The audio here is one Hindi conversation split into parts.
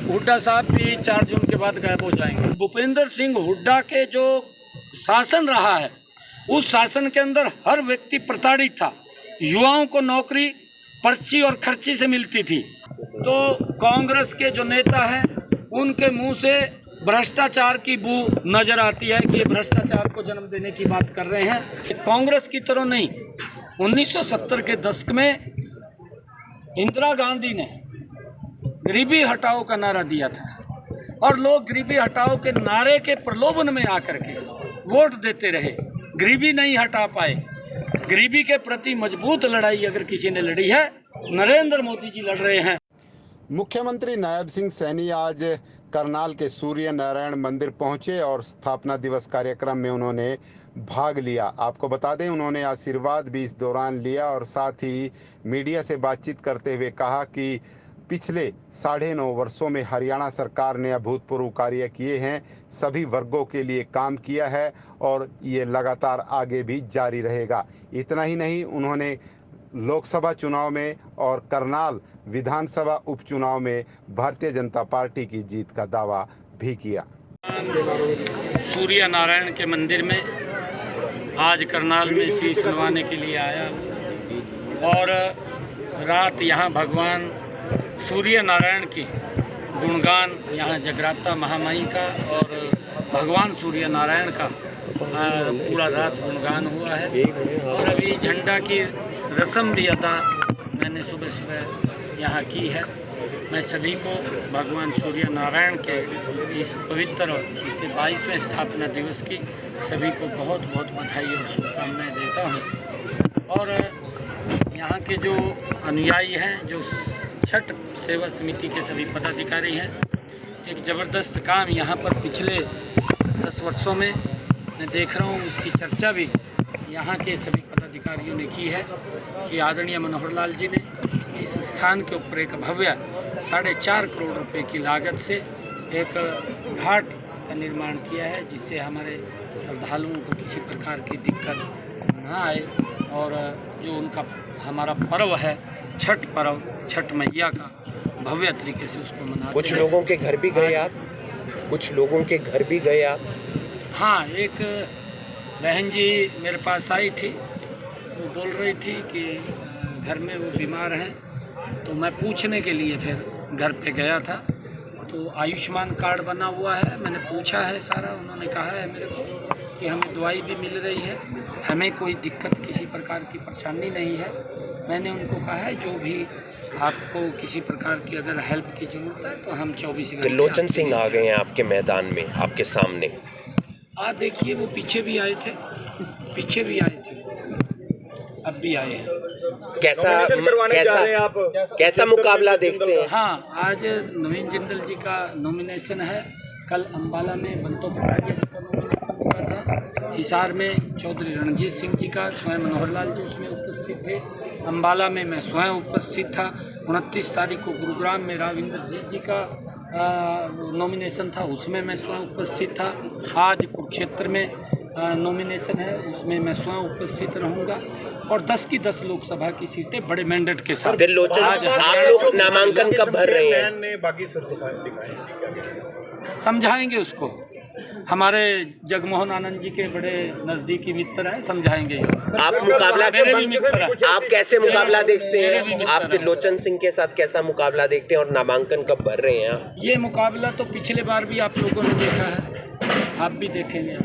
हुड्डा साहब भी 4 जून के बाद गायब हो जाएंगे। भूपेंद्र सिंह हुड्डा के जो शासन रहा है, उस शासन के अंदर हर व्यक्ति प्रताड़ित था। युवाओं को नौकरी पर्ची और खर्ची से मिलती थी। तो कांग्रेस के जो नेता हैं, उनके मुंह से भ्रष्टाचार की बू नजर आती है कि भ्रष्टाचार को जन्म देने की बात कर रहे हैं। कांग्रेस की तरह नहीं, 1970 के दशक में इंदिरा गांधी ने गरीबी हटाओ का नारा दिया था और लोग गरीबी हटाओ के नारे के प्रलोभन में आकर के वोट देते रहे, गरीबी नहीं हटा पाए। गरीबी के प्रति मजबूत लड़ाई अगर किसी ने लड़ी है, नरेंद्र मोदी जी लड़ रहे हैं। मुख्यमंत्री नायब सिंह सैनी आज करनाल के सूर्य नारायण मंदिर पहुंचे और स्थापना दिवस कार्यक्रम में उन्होंने भाग लिया। आपको बता दें, उन्होंने आशीर्वाद भी इस दौरान लिया और साथ ही मीडिया से बातचीत करते हुए कहा कि पिछले 9.5 वर्षों में हरियाणा सरकार ने अभूतपूर्व कार्य किए हैं, सभी वर्गों के लिए काम किया है और ये लगातार आगे भी जारी रहेगा। इतना ही नहीं, उन्होंने लोकसभा चुनाव में और करनाल विधानसभा उपचुनाव में भारतीय जनता पार्टी की जीत का दावा भी किया। सूर्य नारायण के मंदिर में आज करनाल में शीश नवाने के लिए आया और रात यहाँ भगवान सूर्य नारायण की गुणगान, यहाँ जगराता महामाई का और भगवान सूर्य नारायण का पूरा रात गुणगान हुआ है। और अभी झंडा की रस्म भी अदा मैंने सुबह सुबह यहाँ की है। मैं सभी को भगवान सूर्य नारायण के इस पवित्र और इसके 22वें स्थापना दिवस की सभी को बहुत बहुत बधाई और शुभकामनाएं देता हूँ। और यहाँ के जो अनुयायी हैं, जो छठ सेवा समिति के सभी पदाधिकारी हैं, एक ज़बरदस्त काम यहाँ पर पिछले 10 वर्षों में मैं देख रहा हूँ। उसकी चर्चा भी यहाँ के सभी पदाधिकारियों ने की है कि आदरणीय मनोहर लाल जी ने इस स्थान के ऊपर एक भव्य 4.5 करोड़ रुपए की लागत से एक घाट का निर्माण किया है, जिससे हमारे श्रद्धालुओं को किसी प्रकार की दिक्कत न आए। और जो उनका हमारा पर्व है छठ पर्व, छठ मैया का भव्य तरीके से उसको मनाते हैं। कुछ लोगों के घर भी गए आप? कुछ लोगों के घर भी गए आप? हाँ, एक बहन जी मेरे पास आई थी, वो बोल रही थी कि घर में वो बीमार हैं, तो मैं पूछने के लिए फिर घर पे गया था। तो आयुष्मान कार्ड बना हुआ है, मैंने पूछा है सारा। उन्होंने कहा है मेरे को कि हमें दवाई भी मिल रही है, हमें कोई दिक्कत किसी प्रकार की परेशानी नहीं है। मैंने उनको कहा है जो भी आपको किसी प्रकार की अगर हेल्प की ज़रूरत है तो हम 24 घंटे। त्रिलोचन सिंह आ गए हैं आपके मैदान में, आपके सामने। देखिए, वो पीछे भी आए थे, अब भी आए हैं। कैसा मुकाबला देखते हैं? हाँ, आज नवीन जिंदल जी का नॉमिनेशन है। कल अंबाला में बंतो कटारिया जी का नॉमिनेशन हुआ था। हिसार में चौधरी रणजीत सिंह जी का, स्वयं मनोहर लाल जी उसमें उपस्थित थे। अंबाला में मैं स्वयं उपस्थित था। 29 तारीख को गुरुग्राम में राविंदर जी का नॉमिनेशन था, उसमें मैं स्वयं उपस्थित था। आज कुरुक्षेत्र में नॉमिनेशन है, उसमें मैं स्वयं उपस्थित रहूंगा। और 10 की 10 लोकसभा की सीटें बड़े मैंडेट के साथ। आज आप लोग नामांकन कब भर रहे हैं? समझाएंगे उसको, हमारे जगमोहन आनंद जी के बड़े नज़दीकी मित्र हैं, समझाएंगे। आप मुकाबला आप कैसे मुकाबला देखते हैं? आप त्रिलोचन सिंह के साथ कैसा मुकाबला देखते हैं और नामांकन कब भर रहे हैं? ये मुकाबला तो पिछले बार भी आप लोगों ने देखा है, आप भी देखेंगे।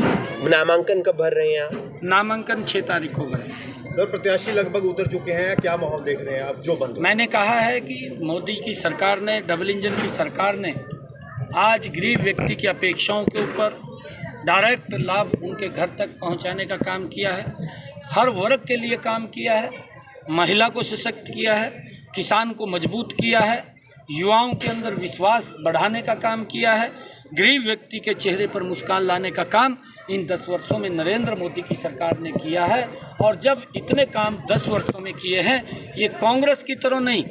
नामांकन कब भर रहे हैं? नामांकन 6 तारीख को भरे। सर, प्रत्याशी लगभग उतर चुके हैं, क्या माहौल देख रहे हैं आप? जो बन मैंने कहा है कि मोदी की सरकार ने, डबल इंजन की सरकार ने आज गरीब व्यक्ति की अपेक्षाओं के ऊपर डायरेक्ट लाभ उनके घर तक पहुंचाने का काम किया है। हर वर्ग के लिए काम किया है, महिला को सशक्त किया है, किसान को मजबूत किया है, युवाओं के अंदर विश्वास बढ़ाने का काम किया है, गरीब व्यक्ति के चेहरे पर मुस्कान लाने का काम इन 10 वर्षों में नरेंद्र मोदी की सरकार ने किया है। और जब इतने काम 10 वर्षों में किए हैं, ये कांग्रेस की तरह नहीं,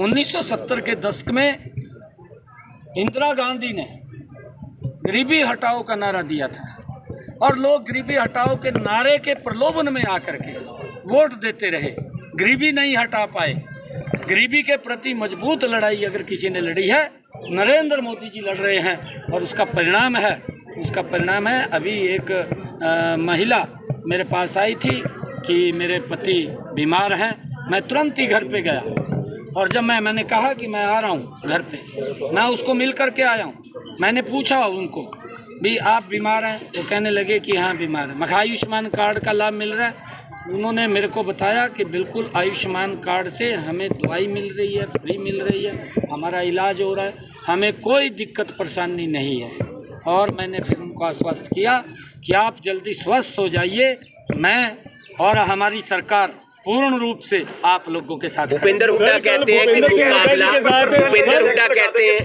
1970 के दशक में इंदिरा गांधी ने गरीबी हटाओ का नारा दिया था और लोग गरीबी हटाओ के नारे के प्रलोभन में आकर के वोट देते रहे, गरीबी नहीं हटा पाए। गरीबी के प्रति मजबूत लड़ाई अगर किसी ने लड़ी है, नरेंद्र मोदी जी लड़ रहे हैं और उसका परिणाम है अभी एक महिला मेरे पास आई थी कि मेरे पति बीमार हैं। मैं तुरंत ही घर पे गया और जब मैंने कहा कि मैं आ रहा हूँ घर पे, मैं उसको मिल कर के आया हूँ। मैंने पूछा उनको भी आप बीमार हैं? वो कहने लगे कि हाँ बीमार है। मगर आयुष्मान कार्ड का लाभ मिल रहा है? उन्होंने मेरे को बताया कि बिल्कुल आयुष्मान कार्ड से हमें दवाई मिल रही है, फ्री मिल रही है, हमारा इलाज हो रहा है, हमें कोई दिक्कत परेशानी नहीं है। और मैंने फिर उनको आश्वस्त किया कि आप जल्दी स्वस्थ हो जाइए, मैं और हमारी सरकार पूर्ण रूप से आप लोगों के साथ। भूपेंद्र हुड्डा कहते हैं कि मुकाबला, भूपेंद्र हुड्डा कहते हैं,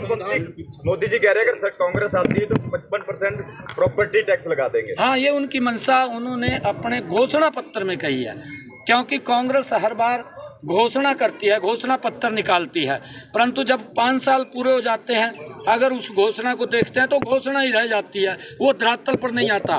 मोदी जी कह रहे हैं अगर कांग्रेस आती है तो 55% प्रॉपर्टी टैक्स लगा देंगे। हाँ, ये उनकी मंशा उन्होंने अपने घोषणा पत्र में कही है, क्योंकि कांग्रेस हर बार घोषणा करती है, घोषणा पत्र निकालती है, परंतु जब 5 साल पूरे हो जाते हैं अगर उस घोषणा को देखते हैं तो घोषणा ही रह जाती है, वो धरातल पर नहीं आता।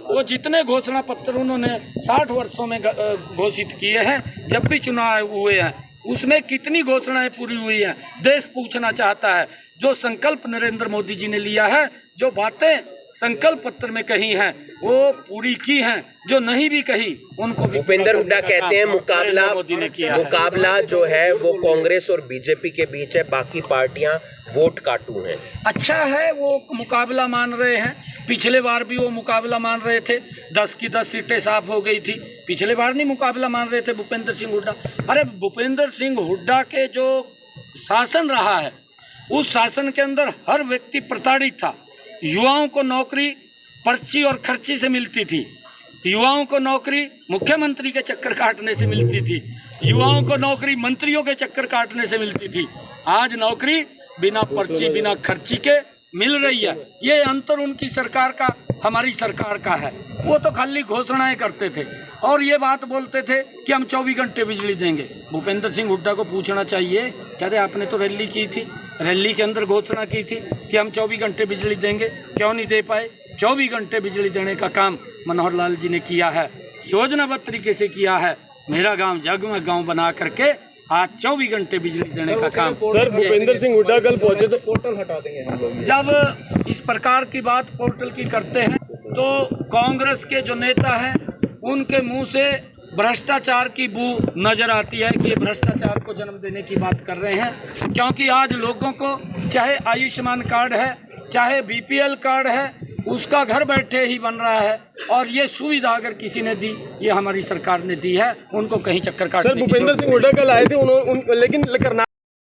वो जितने घोषणा पत्र उन्होंने 60 वर्षों में घोषित किए हैं, जब भी चुनाव हुए हैं उसमें कितनी घोषणाएं पूरी हुई हैं, देश पूछना चाहता है। जो संकल्प नरेंद्र मोदी जी ने लिया है, जो बातें संकल्प पत्र में कही हैं वो पूरी की हैं, जो नहीं भी कही उनको भी। भूपेंद्र हुड्डा कहते हैं मुकाबला जो है वो कांग्रेस और बीजेपी के बीच है, बाकी पार्टियां वोट काटू हैं। अच्छा है, वो मुकाबला मान रहे हैं। पिछले बार भी वो मुकाबला मान रहे थे, 10 की 10 सीटें साफ हो गई थी। पिछले बार नहीं मुकाबला मान रहे थे भूपेंद्र सिंह हुड्डा। अरे भूपेंद्र सिंह हुड्डा के जो शासन रहा है उस शासन के अंदर हर व्यक्ति प्रताड़ित था। युवाओं को नौकरी पर्ची और खर्ची से मिलती थी, युवाओं को नौकरी मुख्यमंत्री के चक्कर काटने से मिलती थी, युवाओं को नौकरी मंत्रियों के चक्कर काटने से मिलती थी। आज नौकरी बिना पर्ची बिना खर्ची के मिल रही है। ये अंतर उनकी सरकार का हमारी सरकार का है। वो तो खाली घोषणाएं करते थे और ये बात बोलते थे कि हम 24 घंटे बिजली देंगे। भूपेंद्र सिंह हुड्डा को पूछना चाहिए, कहते आपने तो रैली की थी, रैली के अंदर घोषणा की थी कि हम 24 घंटे बिजली देंगे, क्यों नहीं दे पाए? 24 घंटे बिजली देने का काम मनोहर लाल जी ने किया है, योजनाबद्ध तरीके से किया है। मेरा गांव जगमग गांव बना करके आज 24 घंटे बिजली देने का काम। सर भूपेंद्र सिंह हुड्डा कल पहुंचे तो पोर्टल हटा देंगे हम लोग। जब इस प्रकार की बात पोर्टल की करते हैं तो कांग्रेस के जो नेता हैं उनके मुंह से भ्रष्टाचार की बू नजर आती है कि भ्रष्टाचार को जन्म देने की बात कर रहे हैं। क्योंकि आज लोगों को चाहे आयुष्मान कार्ड है चाहे बीपीएल कार्ड है, उसका घर बैठे ही बन रहा है। और ये सुविधा अगर किसी ने दी, ये हमारी सरकार ने दी है, उनको कहीं चक्कर काटने की। सर भूपेंद्र सिंह हुड्डा कल आए थे, लेकिन